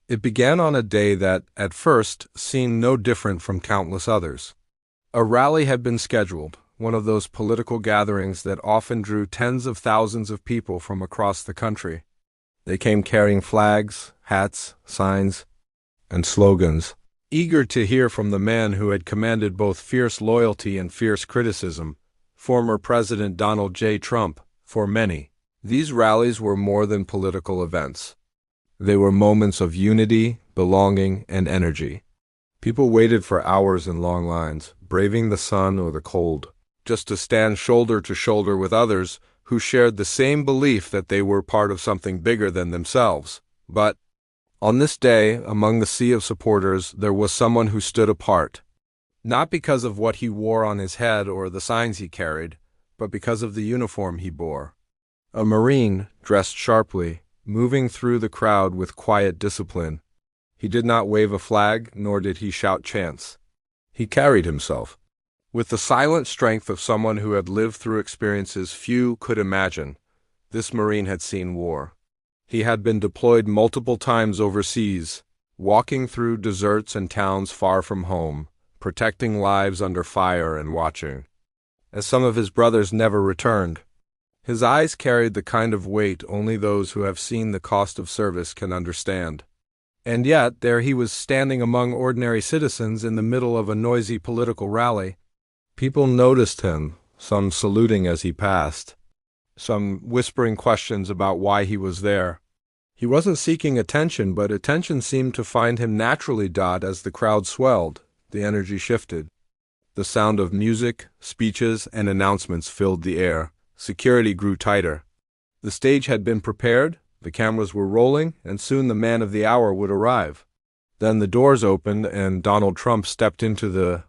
It began on a day that, at first, seemed no different from countless others. A rally had been scheduled, one of those political gatherings that often drew tens of thousands of people from across the country. They came carrying flags, hats, signs, and slogans, eager to hear from the man who had commanded both fierce loyalty and fierce criticism, former President Donald J. Trump. For many, these rallies were more than political events. They were moments of unity, belonging, and energy. People waited for hours in long lines, braving the sun or the cold, just to stand shoulder to shoulder with others who shared the same belief that they were part of something bigger than themselves. But on this day, among the sea of supporters, there was someone who stood apart, not because of what he wore on his head or the signs he carried, but because of the uniform he bore. A Marine, dressed sharply, moving through the crowd with quiet discipline. He did not wave a flag, nor did he shout chants. He carried himself with the silent strength of someone who had lived through experiences few could imagine. This Marine had seen war. He had been deployed multiple times overseas, walking through deserts and towns far from home, protecting lives under fire and watching as some of his brothers never returned. His eyes carried the kind of weight only those who have seen the cost of service can understand. And yet, there he was standing among ordinary citizens in the middle of a noisy political rally. People noticed him, some saluting as he passed, some whispering questions about why he was there. He wasn't seeking attention, but attention seemed to find him naturally. As the crowd swelled, the energy shifted. The sound of music, speeches, and announcements filled the air. Security grew tighter. The stage had been prepared, the cameras were rolling, and soon the man of the hour would arrive. Then the doors opened and Donald Trump stepped into the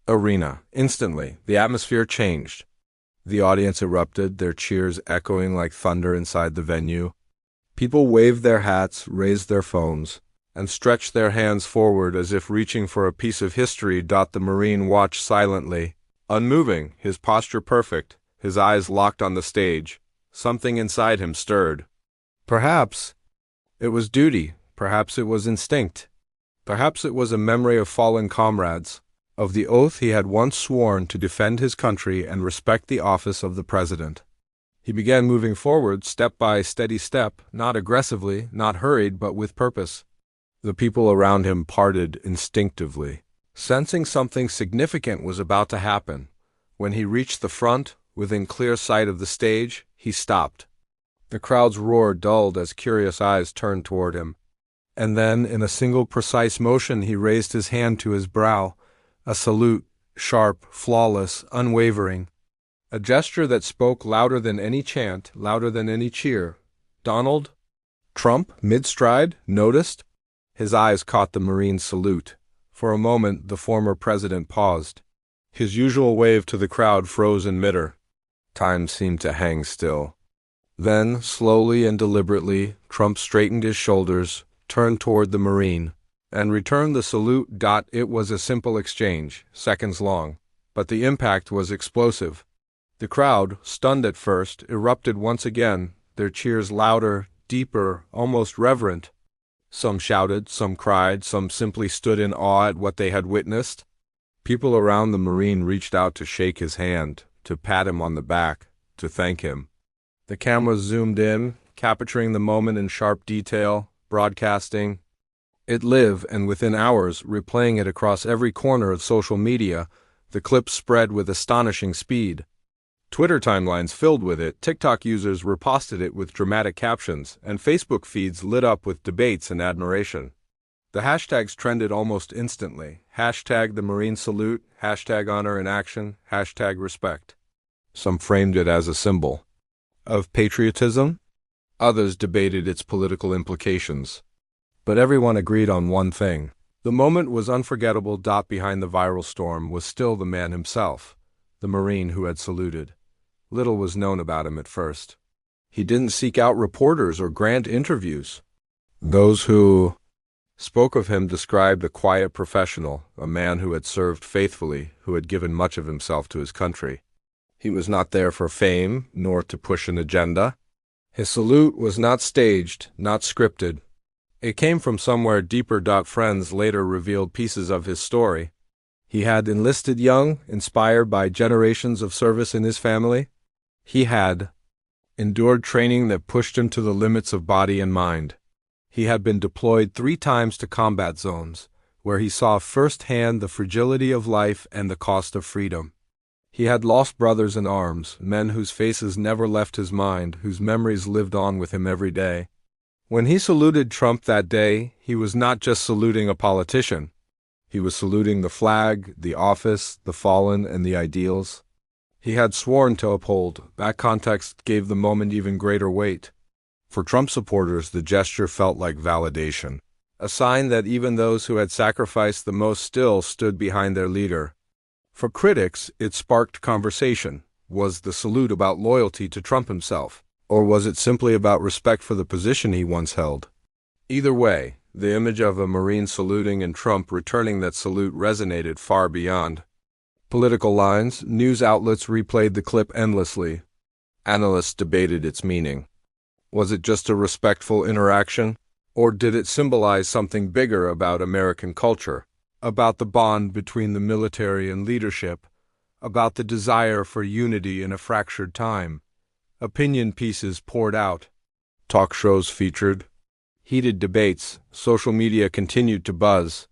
arena. Instantly, the atmosphere changed. The audience erupted, their cheers echoing like thunder inside the venue. People waved their hats, raised their phones, and stretched their hands forward as if reaching for a piece of history. The Marine watched silently, unmoving, his posture perfect, his eyes locked on the stage. Something inside him stirred. Perhaps it was duty, perhaps it was instinct, perhaps it was a memory of fallen comrades, of the oath he had once sworn to defend his country and respect the office of the president. He began moving forward, step by steady step, not aggressively, not hurried, but with purpose. The people around him parted instinctively, sensing something significant was about to happen. When he reached the front, within clear sight of the stage, he stopped. The crowd's roar dulled as curious eyes turned toward him. And then, in a single precise motion, he raised his hand to his brow, a salute, sharp, flawless, unwavering. A gesture that spoke louder than any chant, louder than any cheer. Donald Trump, mid-stride, noticed. His eyes caught the Marine's salute. For a moment, the former president paused. His usual wave to the crowd froze in midair. Time seemed to hang still. Then, slowly and deliberately, Trump straightened his shoulders, turned toward the Marine, and returned the salute. It was a simple exchange, seconds long, but the impact was explosive. The crowd, stunned at first, erupted once again, their cheers louder, deeper, almost reverent. Some shouted, some cried, some simply stood in awe at what they had witnessed. People around the Marine reached out to shake his hand, to pat him on the back, to thank him. The cameras zoomed in, capturing the moment in sharp detail, broadcasting it live, and within hours, replaying it across every corner of social media. The clips spread with astonishing speed. Twitter timelines filled with it, TikTok users reposted it with dramatic captions, and Facebook feeds lit up with debates and admiration. The hashtags trended almost instantly. Hashtag the Marine salute, hashtag honor in action, hashtag respect. Some framed it as a symbol of patriotism. Others debated its political implications. But everyone agreed on one thing. The moment was unforgettable. Behind the viral storm was still the man himself, the Marine who had saluted. Little was known about him at first. He didn't seek out reporters or grant interviews. Those who spoke of him described a quiet professional, a man who had served faithfully, who had given much of himself to his country. He was not there for fame, nor to push an agenda. His salute was not staged, not scripted. It came from somewhere deeper. Friends later revealed pieces of his story. He had enlisted young, inspired by generations of service in his family. He had endured training that pushed him to the limits of body and mind. He had been deployed 3 times to combat zones, where he saw firsthand the fragility of life and the cost of freedom. He had lost brothers in arms, men whose faces never left his mind, whose memories lived on with him every day. When he saluted Trump that day, he was not just saluting a politician. He was saluting the flag, the office, the fallen, and the ideals he had sworn to uphold. That context gave the moment even greater weight. For Trump supporters, the gesture felt like validation, a sign that even those who had sacrificed the most still stood behind their leader. For critics, it sparked conversation. Was the salute about loyalty to Trump himself, or was it simply about respect for the position he once held? Either way, the image of a Marine saluting and Trump returning that salute resonated far beyond political lines. News outlets replayed the clip endlessly. Analysts debated its meaning. Was it just a respectful interaction, or did it symbolize something bigger about American culture, about the bond between the military and leadership, about the desire for unity in a fractured time? Opinion pieces poured out. Talk shows featured heated debates. Social media continued to buzz.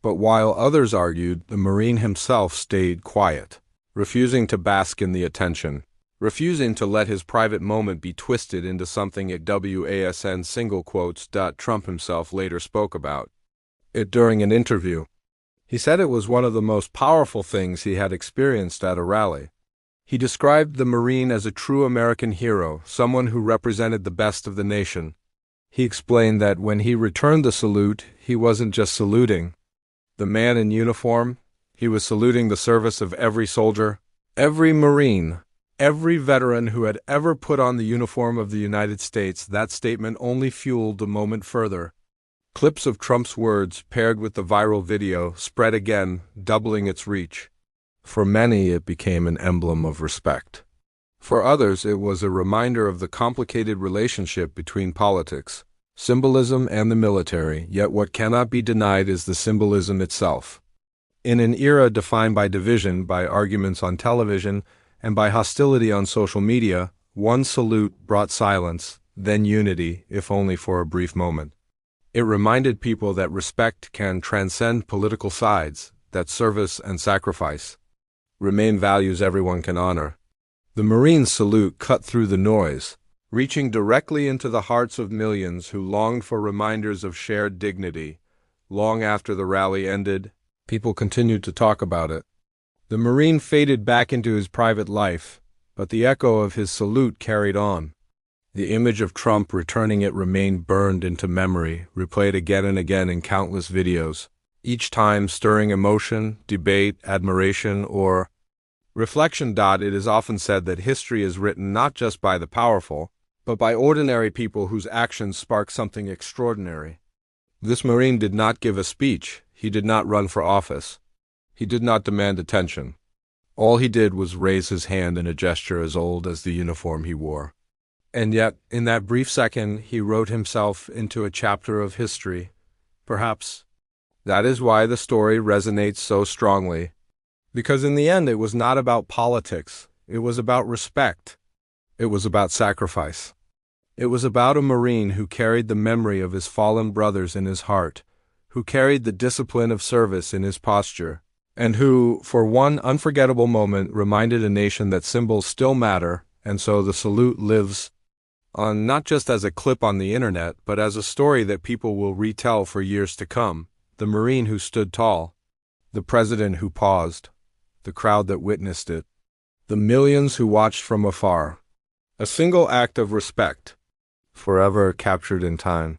But while others argued, the Marine himself stayed quiet, refusing to bask in the attention, refusing to let his private moment be twisted into something at WASN single quotes. Trump himself later spoke about it during an interview. He said it was one of the most powerful things he had experienced at a rally. He described the Marine as a true American hero, someone who represented the best of the nation. He explained that when he returned the salute, he wasn't just saluting the man in uniform. He was saluting the service of every soldier, every Marine, every veteran who had ever put on the uniform of the United States. That statement only fueled the moment further. Clips of Trump's words, paired with the viral video, spread again, doubling its reach. For many, it became an emblem of respect. For others, it was a reminder of the complicated relationship between politics, symbolism, and the military. Yet what cannot be denied is the symbolism itself. In an era defined by division, by arguments on television, and by hostility on social media, one salute brought silence, then unity, if only for a brief moment. It reminded people that respect can transcend political sides, that service and sacrifice remain values everyone can honor. The Marine salute cut through the noise, reaching directly into the hearts of millions who longed for reminders of shared dignity. Long after the rally ended, people continued to talk about it. The Marine faded back into his private life, but the echo of his salute carried on. The image of Trump returning it remained burned into memory, replayed again and again in countless videos, each time stirring emotion, debate, admiration, or reflection. It is often said that history is written not just by the powerful, but by ordinary people whose actions spark something extraordinary. This Marine did not give a speech. He did not run for office. He did not demand attention. All he did was raise his hand in a gesture as old as the uniform he wore. And yet, in that brief second, he wrote himself into a chapter of history. Perhaps that is why the story resonates so strongly. Because in the end, it was not about politics. It was about respect. It was about sacrifice. It was about a Marine who carried the memory of his fallen brothers in his heart, who carried the discipline of service in his posture, and who, for one unforgettable moment, reminded a nation that symbols still matter. And so the salute lives on, not just as a clip on the internet, but as a story that people will retell for years to come. The Marine who stood tall, the president who paused, the crowd that witnessed it, the millions who watched from afar. A single act of respect, forever captured in time.